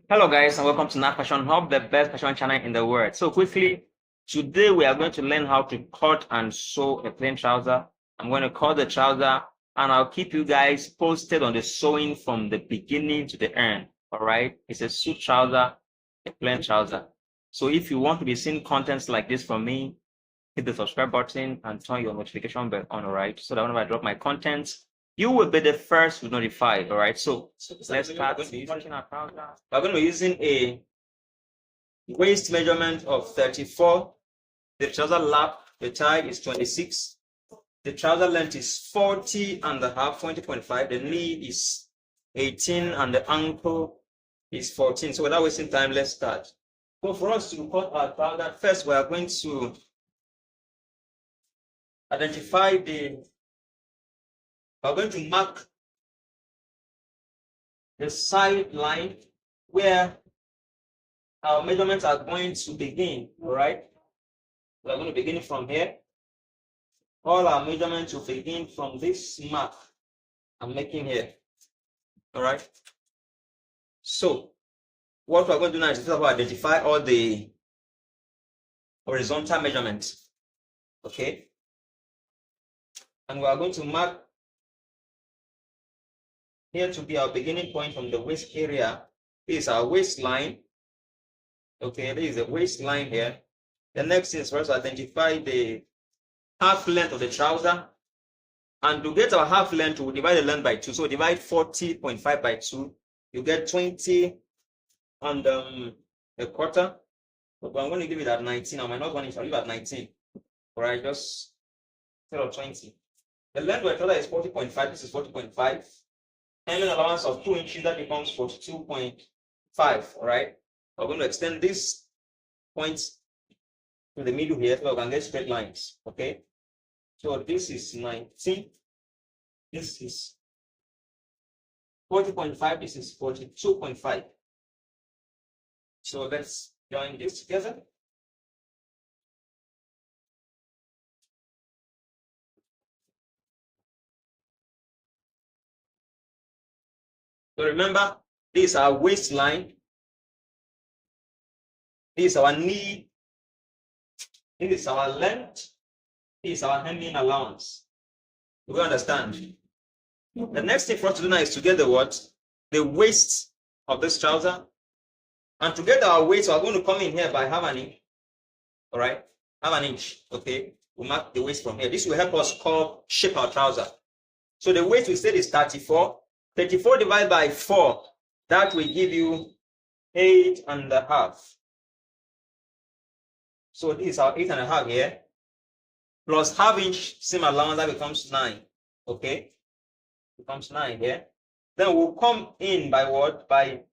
Hello guys and welcome to Nat Fashion Hub, the best fashion channel in the world. So quickly, today we are going to learn how to cut and sew a plain trouser. I'm going to cut the trouser and I'll keep you guys posted on the sewing from the beginning to the end. All right, it's a suit trouser, a plain trouser. So if you want to be seeing contents like this from me, hit the subscribe button and turn your notification bell on, all right? So that whenever I drop my contents, you will be the first to be notified, all right? So let's start cutting our trouser. We're going to be using a waist measurement of 34. The trouser lap, the tie is 26. The trouser length is 40 and a half, 20.5. The knee is 18 and the ankle is 14. So without wasting time, let's start. So for us to cut our trouser, first we are going to identify we're going to mark the side line where our measurements are going to begin, all right? We're going to begin from here. All our measurements will begin from this mark I'm making here, all right? So what we're going to do now is to identify all the horizontal measurements, okay? And we are going to mark here to be our beginning point from the waist area. This is our waistline. Okay, this is the waistline here. The next is for us to identify the half length of the trouser. And to get our half length, we'll divide the length by 2. So divide 40.5 by 2. You get 20 and a quarter. But I'm going to give it at 19. I might not want it, I'll leave it at 19. All right, just instead of 20. The length of the trouser is 40.5. This is 40.5. And an allowance of 2 inches, that becomes 42.5. All right. We're going to extend this point to the middle here so we can get straight lines. Okay. So this is 19. This is 40.5. This is 42.5. So let's join this together. So remember, this is our waistline. This is our knee. This is our length. This is our hemming allowance. Do we understand? The next thing for us to do now is to get the waist of this trouser. And to get our waist, we're going to come in here by half an inch. All right, half an inch. Okay, we'll mark the waist from here. This will help us shape our trouser. So the waist we said is 34. 34 divided by 4, that will give you 8.5. So this is our 8.5 here. Plus half inch seam allowance, that becomes 9. Okay, becomes 9 here. Then we'll come in by what? By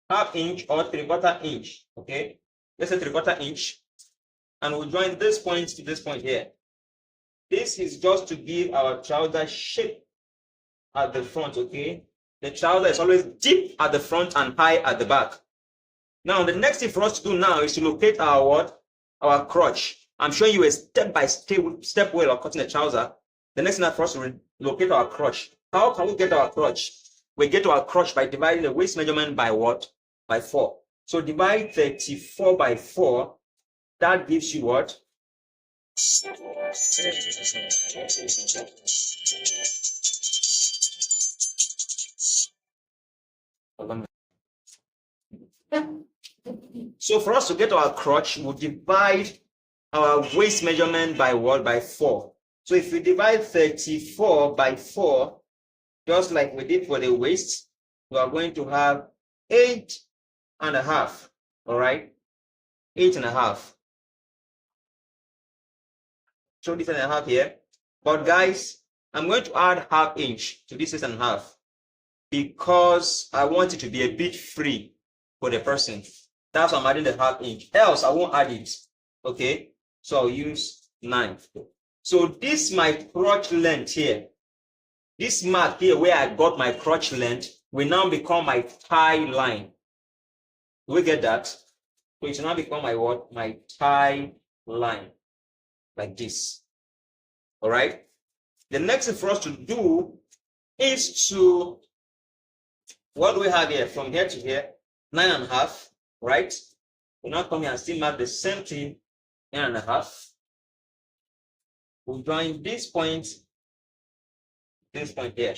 half inch or 3/4 inch. Okay, let's say 3/4 inch. And we'll join this point to this point here. This is just to give our trouser shape at the front, okay? The trouser is always deep at the front and high at the back. Now, the next thing for us to do now is to locate our what? Our crotch. I'm showing you a step-by-step way of cutting the trouser. The next thing for us to locate our crotch. How can we get our crotch? We get our crotch by dividing the waist measurement by what? By 4. So divide 34 by 4. That gives you what? So for us to get our crotch, we'll divide our waist measurement by what? By 4. So if we divide 34 by 4, just like we did for the waist, we are going to have 8.5. All right, 8.5. So this 8.5 here. But guys, I'm going to add half inch to this 8.5 because I want it to be a bit free for the person. That's why I'm adding the half inch. Else I won't add it. Okay, so I'll use 9. So this my crotch length here. This mark here where I got my crotch length will now become my thigh line. Do we get that? So it will now become my what? My thigh line. Like this. All right. The next thing for us to do is to, what do we have here? From here to here, 9.5, right? We'll now come here and still mark the same thing, 9.5. We'll join this point here.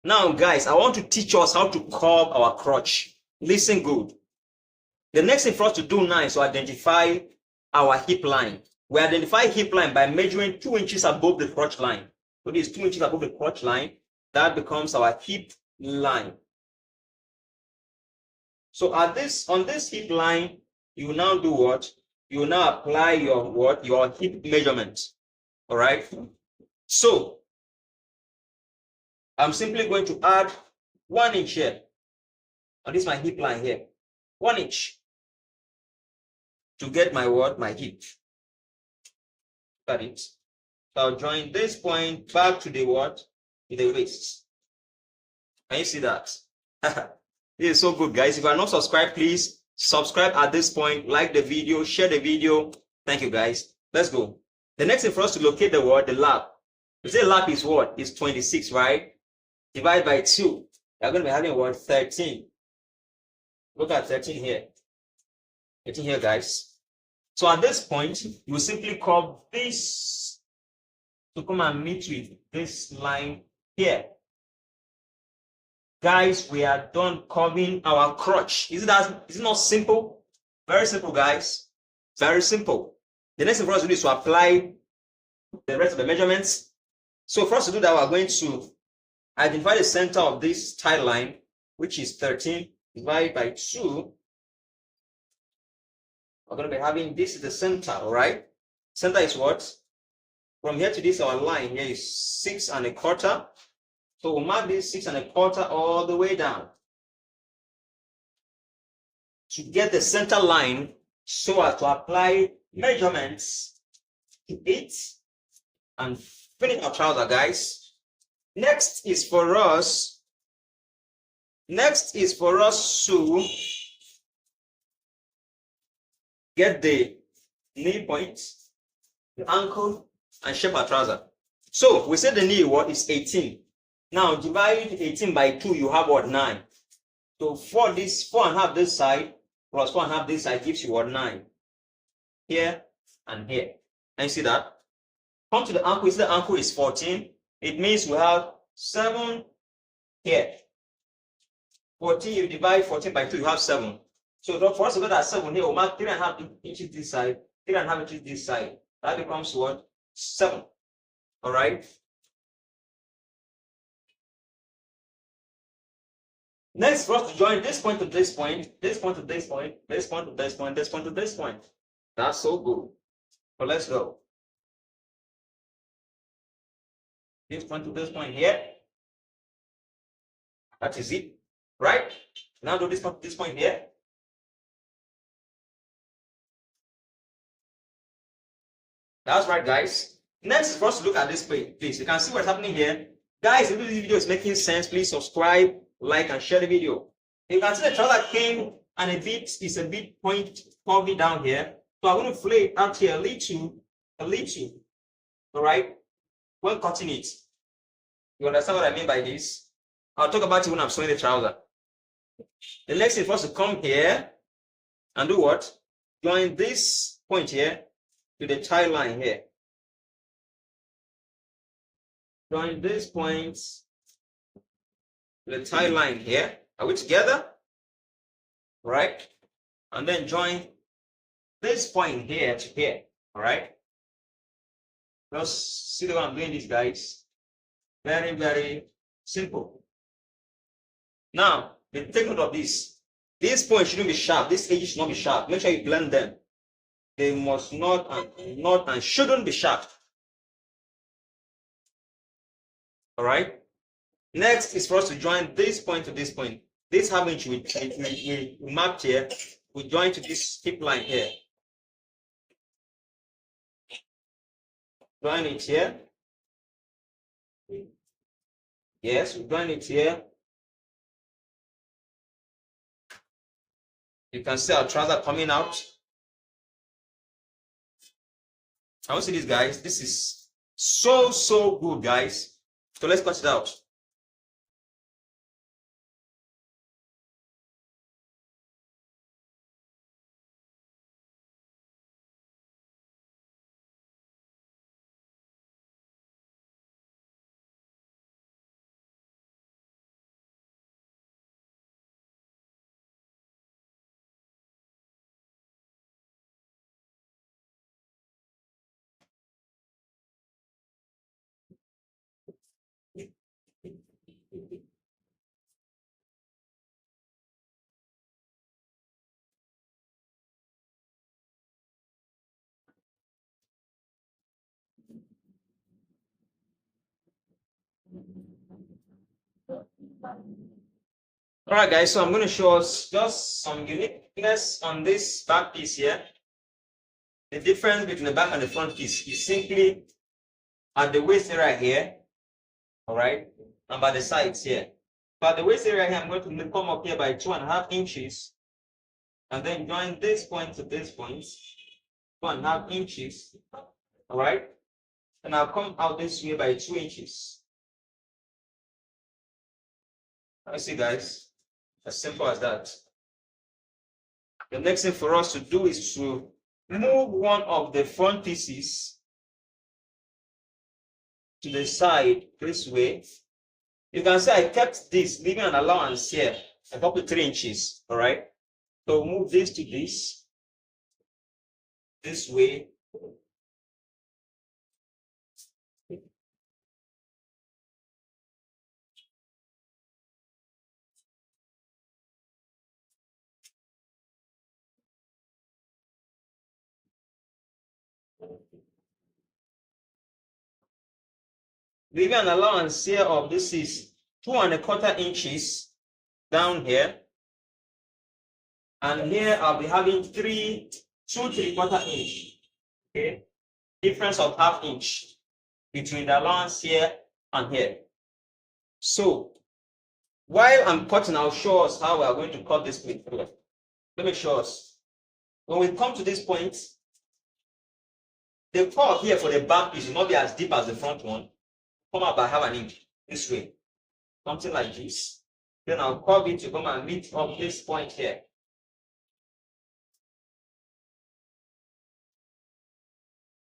Now, guys, I want to teach us how to curve our crotch. Listen good. The next thing for us to do now is to identify our hip line. We identify hip line by measuring 2 inches above the crotch line. So this is 2 inches above the crotch line. That becomes our hip line. So on this hip line, you will now do what? You will now apply your hip measurement. All right. So I'm simply going to add 1 inch here. And this is my hip line here. 1 inch to get my hip. Got it. So I'll join this point back to the to the waist. Can you see that? This is so good, guys. If you are not subscribed, please subscribe at this point, like the video, share the video. Thank you, guys. Let's go. The next thing for us to locate the lap. We say lap is what? It's 26, right? Divide by 2. You're going to be having 13. Look at 13 here. 13 here, guys. So at this point, you simply curve this to come and meet with this line here. Guys, we are done curving our crotch. Is it not simple? Very simple, guys. Very simple. The next thing for us to do is to apply the rest of the measurements. So for us to do that, we're going to identify the center of this tie line, which is 13, divided by 2. We're going to be having this is the center, all right? Center is what? From here to this, our line here is 6 1/4. So we'll mark this 6 1/4 all the way down to get the center line so as to apply measurements to it and finish our trouser, guys. Next is for us to get the knee point, the ankle, and shape our trouser. So we said the knee is 18. Now divide 18 by 2, you have 9. So 4.5 this side plus 4.5 this side gives you 9. Here and here. And you see that? Come to the ankle, the ankle is 14. It means we have 7 here. 14, you divide 14 by 2, you have 7. So for us to get that 7 here, we'll mark 3.5 inches this side, 3.5 inches this side. That becomes what? 7. All right? Next, for us to join this point to this point, this point to this point, this point to this point, this point to this point. That's so good. So let's go. This point to this point here. That is it, right? Now do this point to this point here. That's right, guys. Next is for us to look at this page, please. You can see what's happening here. Guys, if this video is making sense, please subscribe, like, and share the video. You can see the trouser came and it's a bit point curvy down here. So I'm going to flay it out here a little. All right? When cutting it. You understand what I mean by this? I'll talk about it when I'm sewing the trouser. The next thing for us to come here and do what? Join this point here to the tie line here. Join this point to the tie line here. Are we together? Right? And then join this point here to here. All right? Just see the way I'm doing this, guys. Very, very simple. Now, take note of this. This point shouldn't be sharp. This edge should not be sharp. Make sure you blend them. They must not and shouldn't be sharp. All right. Next is for us to join this point to this point. This half inch we marked here. We join to this hip line here. Join it here. Yes, we join it here. You can see our trouser coming out. I want to see this, guys. This is so good, guys. So let's cut it out. All right, guys, so I'm going to show us just some uniqueness on this back piece here. The difference between the back and the front piece is simply at the waist area here, all right, and by the sides here. But the waist area here, I'm going to come up here by 2.5 inches, and then join this point to this point, 2.5 inches, all right, and I'll come out this way by 2 inches. Let's see, guys, as simple as that. The next thing for us to do is to move one of the front pieces to the side this way. You can see I kept this, leaving an allowance here, up to 3 inches, all right? So move this to this way. Leaving an allowance here of this is 2.25 inches down here. And here I'll be having 2 3/4 inch. Okay, difference of 1/2 inch between the allowance here and here. So while I'm cutting, I'll show us how we are going to cut this plate. Let me show us. When we come to this point, the curve here for the back piece will not be as deep as the front one. Come up by 1/2 inch this way, something like this. Then I'll curve it to come and meet up this point here.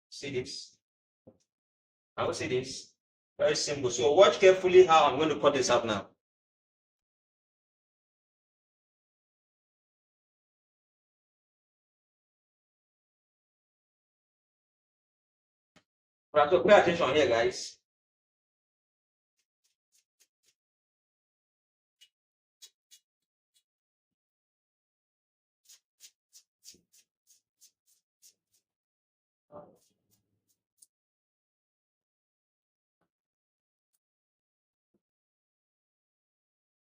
See this? I will see this. Very simple. So watch carefully how I'm going to cut this out now. Right, so pay attention here, guys.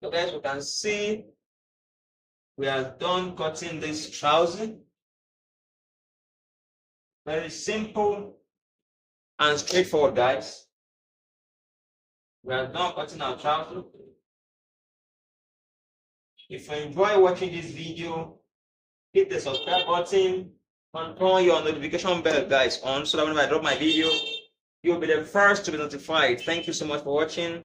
So guys, we can see we are done cutting this trouser. Very simple and straightforward, guys. We are done cutting our trouser. If you enjoy watching this video, hit the subscribe button and turn your notification bell, guys, on, so that when I drop my video, you'll be the first to be notified. Thank you so much for watching.